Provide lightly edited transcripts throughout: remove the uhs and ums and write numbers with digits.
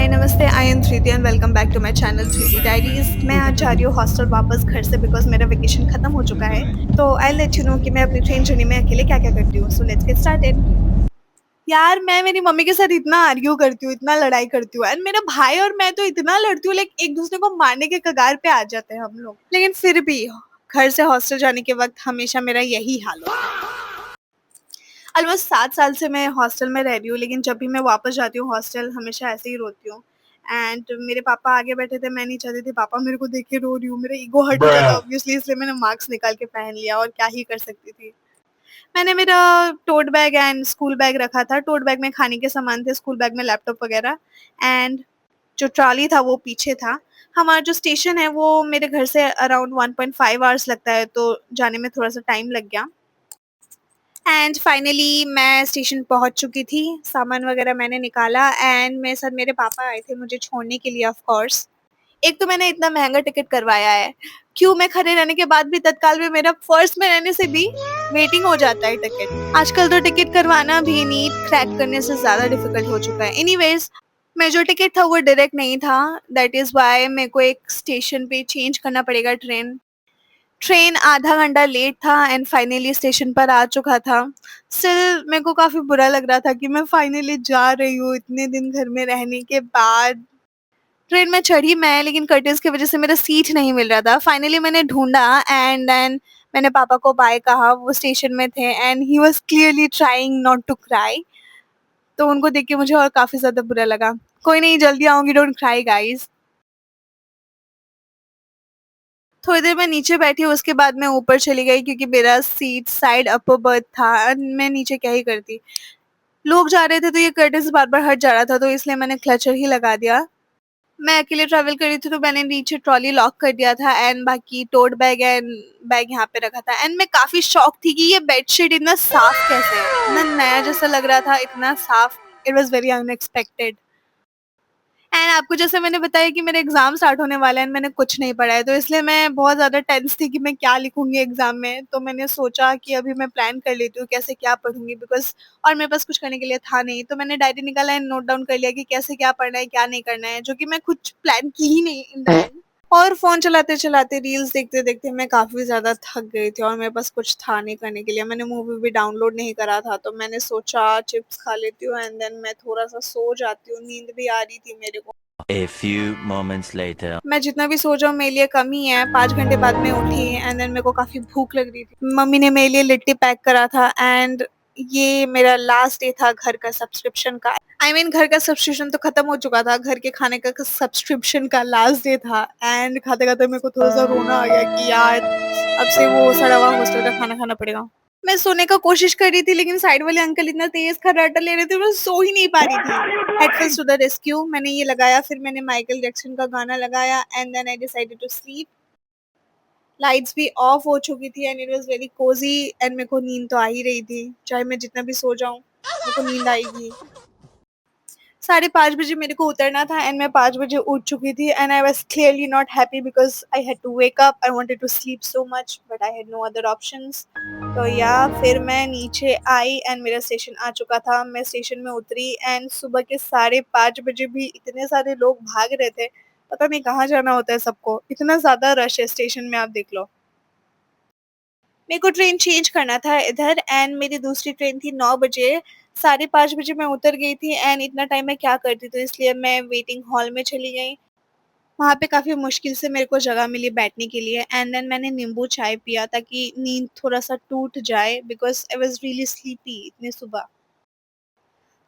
हाय नमस्ते, I am Dhriti and welcome back to my channel Dhriti diaries. मैं आज जा रही हूँ हॉस्टल वापस घर से बिकॉज मेरा वेकेशन खत्म हो चुका है। तो आई लेट यू नो कि मैं अपनी ट्रेन जर्नी में अकेले क्या क्या करती हूँ। So let's get started. यार मैं मेरी मम्मी के साथ इतना आर्ग्यू करती हूँ, इतना लड़ाई करती हूँ, एंड मेरा भाई और मैं तो इतना लड़ती हूँ, लाइक एक दूसरे को मारने के कगार पे आ जाते हैं हम लोग। लेकिन फिर भी घर से हॉस्टल जाने के वक्त हमेशा मेरा यही हाल होता है। ऑलमोस्ट 7 साल से मैं हॉस्टल में रह रही हूँ, लेकिन जब भी मैं वापस जाती हूँ हॉस्टल हमेशा ऐसे ही रोती हूँ। एंड मेरे पापा आगे बैठे थे, मैं नहीं चाहती थी पापा मेरे को देख के रो रही हूँ, मेरा ईगो हर्ट हो जाता ऑब्वियसली, इसलिए मैंने मार्क्स निकाल के पहन लिया और क्या ही कर सकती थी। मैंने मेरा tote bag and school bag रखा था। टोट बैग में खाने के सामान थे, स्कूल बैग में लैपटॉप वगैरह, एंड जो ट्रॉली था वो पीछे था। हमारा जो स्टेशन है वो मेरे घर से अराउंड 1.5 आवर्स लगता है, तो जाने में थोड़ा सा टाइम लग गया। एंड फाइनली मैं स्टेशन पहुंच चुकी थी, सामान वगैरह मैंने निकाला एंड मेरे साथ मेरे पापा आए थे मुझे छोड़ने के लिए। ऑफ कोर्स एक तो मैंने इतना महंगा टिकट करवाया है, क्यों मैं खड़े रहने के बाद भी तत्काल में मेरा फर्स्ट में रहने से भी वेटिंग हो जाता है टिकट। आजकल तो टिकट करवाना भी नीट क्रैक करने से ज्यादा डिफिकल्ट हो चुका है। एनीवेज मैं जो टिकट था वो डायरेक्ट नहीं था, दैट इज वाई मेरे को एक स्टेशन पे चेंज करना पड़ेगा ट्रेन। ट्रेन आधा घंटा लेट था एंड फाइनली स्टेशन पर आ चुका था। स्टिल मेरे को काफ़ी बुरा लग रहा था कि मैं फाइनली जा रही हूँ इतने दिन घर में रहने के बाद। ट्रेन में चढ़ी मैं, लेकिन कर्टेन्स की वजह से मेरा सीट नहीं मिल रहा था। फाइनली मैंने ढूंढा एंड देन मैंने पापा को बाय कहा, वो स्टेशन में थे and he was clearly trying not to cry. तो उनको देख के मुझे और काफ़ी ज़्यादा बुरा लगा। कोई नहीं, जल्दी आऊँगी, डोंट क्राई गाइस। थोड़ी देर मैं नीचे बैठी, उसके बाद मैं ऊपर चली गई क्योंकि मेरा सीट साइड अपर बर्थ था और मैं नीचे क्या ही करती। लोग जा रहे थे तो ये कर्टेन से बार-बार हट जा रहा था, तो इसलिए मैंने क्लचर ही लगा दिया। मैं अकेले ट्रैवल कर रही थी तो मैंने नीचे ट्रॉली लॉक कर दिया था एंड बाकी टोट बैग एंड बैग यहाँ पे रखा था। एंड मैं काफ़ी शॉक थी कि ये बेडशीट इतना साफ कैसे है, इतना नया जैसा लग रहा था, इतना साफ। It was very unexpected. And आपको जैसे मैंने बताया कि मेरे एग्ज़ाम स्टार्ट होने वाले हैं, मैंने कुछ नहीं पढ़ा है, तो इसलिए मैं बहुत ज़्यादा टेंस थी कि मैं क्या लिखूँगी एग्ज़ाम में। तो मैंने सोचा कि अभी मैं प्लान कर लेती हूँ कैसे क्या पढ़ूँगी, बिकॉज़ और मेरे पास कुछ करने के लिए था नहीं। तो मैंने डायरी निकाला एंड नोट डाउन कर लिया कि कैसे क्या पढ़ना है, क्या नहीं करना है, जो कि मैं कुछ प्लान की ही नहीं इन द एंड। और फ़ोन चलाते-चलाते, रील्स देखते-देखते मैं काफ़ी ज़्यादा थक गई थी और मेरे पास कुछ था नहीं करने के लिए। मैंने मूवी भी डाउनलोड नहीं करा था, तो मैंने सोचा चिप्स खा लेती हूँ एंड देन मैं थोड़ा-सा सो जाती हूँ, नींद भी आ रही थी मेरे को। A few moments later. मैं जितना भी सो जाऊँ मेरे लिए कम ही है। 5 घंटे बाद मैं उठी एंड देन मेरे को काफ़ी भूख लग रही थी। मम्मी ने मेरे लिए लिट्टी पैक करा था एंड ये मेरा लास्ट डे था घर का सब्सक्रिप्शन का। आई मीन घर का सब्सक्रिप्शन तो खत्म हो चुका था, घर के खाने का सब्सक्रिप्शन का लास्ट डे था एंड खाते-खाते मेरे को थोड़ा-सा रोना आ गया कि यार अब से वो सड़ा हुआ हॉस्टल का खाना खाना पड़ेगा। मैं सोने का कोशिश कर रही थी, लेकिन साइड वाले अंकल इतना तेज़ खर्राटा ले रहे थे, मैं सो ही नहीं पा रही थी। हेडफोन्स टू द रेस्क्यू, मैंने ये लगाया, फिर मैंने माइकल जैक्सन का गाना लगाया and then I decided to sleep. Lights भी ऑफ हो चुकी थी and it was very cosy and मेरे को नींद तो आ ही रही थी। चाहे मैं जितना भी सो जाऊँ, मेरे को नींद आएगी। 5:30 बजे मेरे को उतरना था एंड मैं 5 बजे उठ चुकी थी and I was clearly not happy because I had to wake up. I wanted to sleep so much but I had no other options. तो या फिर मैं नीचे आई एंड मेरा स्टेशन आ चुका था। मैं स्टेशन में उतरी एंड सुबह के 5:30 बजे भी इतने सारे लोग भाग रहे थे। पता नहीं कहाँ जाना होता है सबको। इतना ज़्यादा रश है स्टेशन में, आप देख लो। मेरे को ट्रेन चेंज करना था इधर एंड मेरी दूसरी ट्रेन थी 9 बजे। 5:30 बजे मैं उतर गई थी एंड इतना टाइम मैं क्या करती, तो इसलिए मैं वेटिंग हॉल में चली गई। वहाँ पे काफ़ी मुश्किल से मेरे को जगह मिली बैठने के लिए एंड देन मैंने नींबू चाय पिया ताकि नींद थोड़ा-सा टूट जाए because I was really sleepy इतनी सुबह।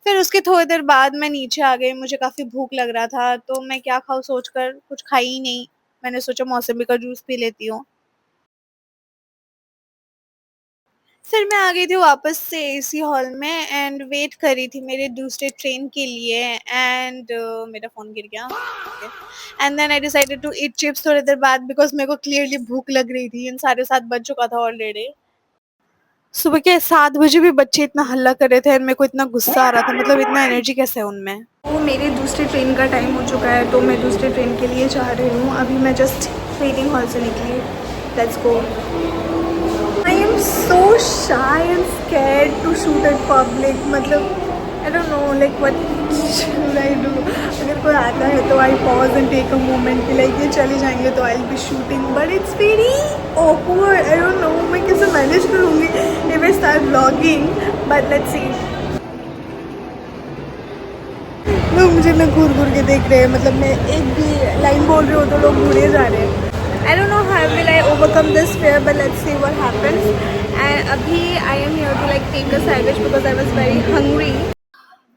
फिर उसके थोड़ी देर बाद मैं नीचे आ गई, मुझे काफ़ी भूख लग रहा था, तो मैं क्या खाऊँ सोचकर कुछ खाई ही नहीं। मैंने सोचा मौसम्बी का जूस पी लेती हूँ। फिर मैं आ गई थी वापस से एसी हॉल में एंड वेट कर रही थी मेरे दूसरे ट्रेन के लिए एंड मेरा फ़ोन गिर गया। Okay and then I decided to eat chips थोड़ी देर बाद बिकॉज़ मेरे को क्लियरली भूख लग रही थी एंड 7:30 बज चुका था ऑलरेडी। सुबह के 7 बजे भी बच्चे इतना हल्ला कर रहे थे एंड मेरे को इतना गुस्सा आ रहा था, मतलब इतना एनर्जी कैसे है उनमें। तो मेरे दूसरे ट्रेन का टाइम हो चुका है, तो मैं दूसरे ट्रेन के लिए जा रही हूँ। अभी मैं जस्ट वेटिंग हॉल से निकली। Let's go. I am so shy and scared to shoot at public. मतलब I don't know like what should I do? अगर कोई आता है तो I pause and take a moment कि लाइक ये चले जाएंगे तो I'll be shooting, but it's very awkward. I don't know मैं कैसे मैनेज करूँगी if I start vlogging, but let's see. लोग मुझे ना घूर घूर के देख रहे हैं, मतलब मैं एक भी लाइन बोल रही हूँ तो लोग घूरे जा रहे हैं. I don't know how will I overcome this fear, but let's see what happens. And अभी I am here to like take a sandwich because I was very hungry.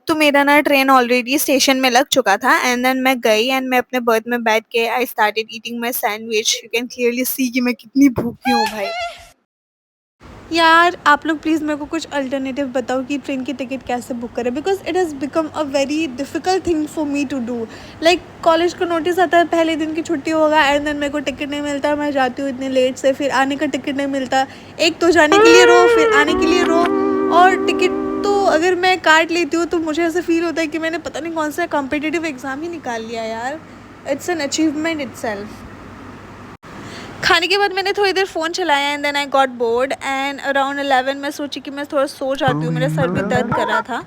तो मेरा ना ट्रेन ऑलरेडी स्टेशन में लग चुका था and then मैं गई एंड मैं अपने बर्थ में बैठ के I started eating my sandwich. You can clearly see कि मैं कितनी भूखी हूँ भाई. यार आप लोग प्लीज़ मेरे को कुछ अल्टरनेटिव बताओ कि ट्रेन की टिकट कैसे बुक करें, because it has become a very difficult thing for me to do. Like college का नोटिस आता है पहले दिन की छुट्टी होगा एंड देन मेरे को टिकट नहीं मिलता, मैं जाती हूँ इतने लेट से, फिर आने का टिकट नहीं मिलता. एक तो जाने के लिए रो फिर आने के लिए रो, और टिकट तो अगर मैं काट लेती हूँ तो मुझे ऐसा फील होता है कि मैंने पता नहीं कौन सा कॉम्पिटिटिव एग्ज़ाम ही निकाल लिया यार. It's an achievement itself. खाने के बाद मैंने थोड़ी देर फ़ोन चलाया and then I got bored and around 11 मैं सोची कि मैं थोड़ा सो जाती हूँ, मेरा सर भी दर्द कर रहा था.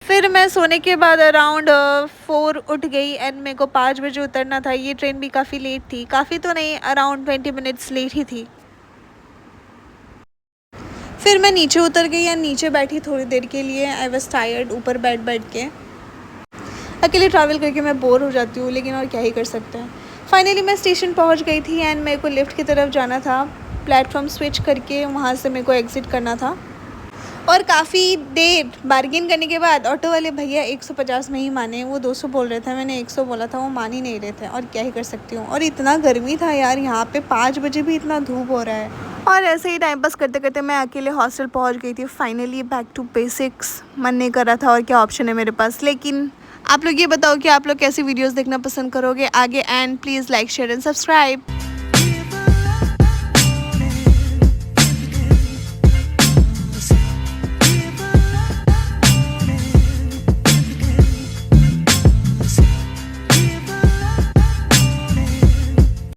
फिर मैं सोने के बाद अराउंड 4 उठ गई एंड मेरे को 5 बजे उतरना था. ये ट्रेन भी काफ़ी लेट थी, काफ़ी तो नहीं अराउंड 20 मिनट्स लेट ही थी. फिर मैं नीचे उतर गई एंड नीचे बैठी थोड़ी देर के लिए. आई वॉज टायर्ड ऊपर बैठ के. अकेले ट्रैवल करके मैं बोर हो जाती हूँ, लेकिन और क्या ही कर सकते हैं. फाइनली मैं स्टेशन पहुँच गई थी एंड मेरे को लिफ्ट की तरफ जाना था. प्लेटफॉर्म स्विच करके वहाँ से मेरे को एग्ज़िट करना था. और काफ़ी देर बार्गेन करने के बाद ऑटो वाले भैया 150 में ही माने. वो 200 बोल रहे थे, मैंने 100 बोला था, वो मान ही नहीं रहे थे. और क्या ही कर सकती हूँ. और इतना गर्मी था यार, यहाँ पे 5 बजे भी इतना धूप हो रहा है. और ऐसे ही टाइम पास करते करते मैं अकेले हॉस्टल पहुँच गई थी. Finally back to basics. मन नहीं कर रहा था और क्या ऑप्शन है मेरे पास. लेकिन आप लोग ये बताओ कि आप लोग कैसी वीडियोज़ देखना पसंद करोगे आगे, and please like share and subscribe.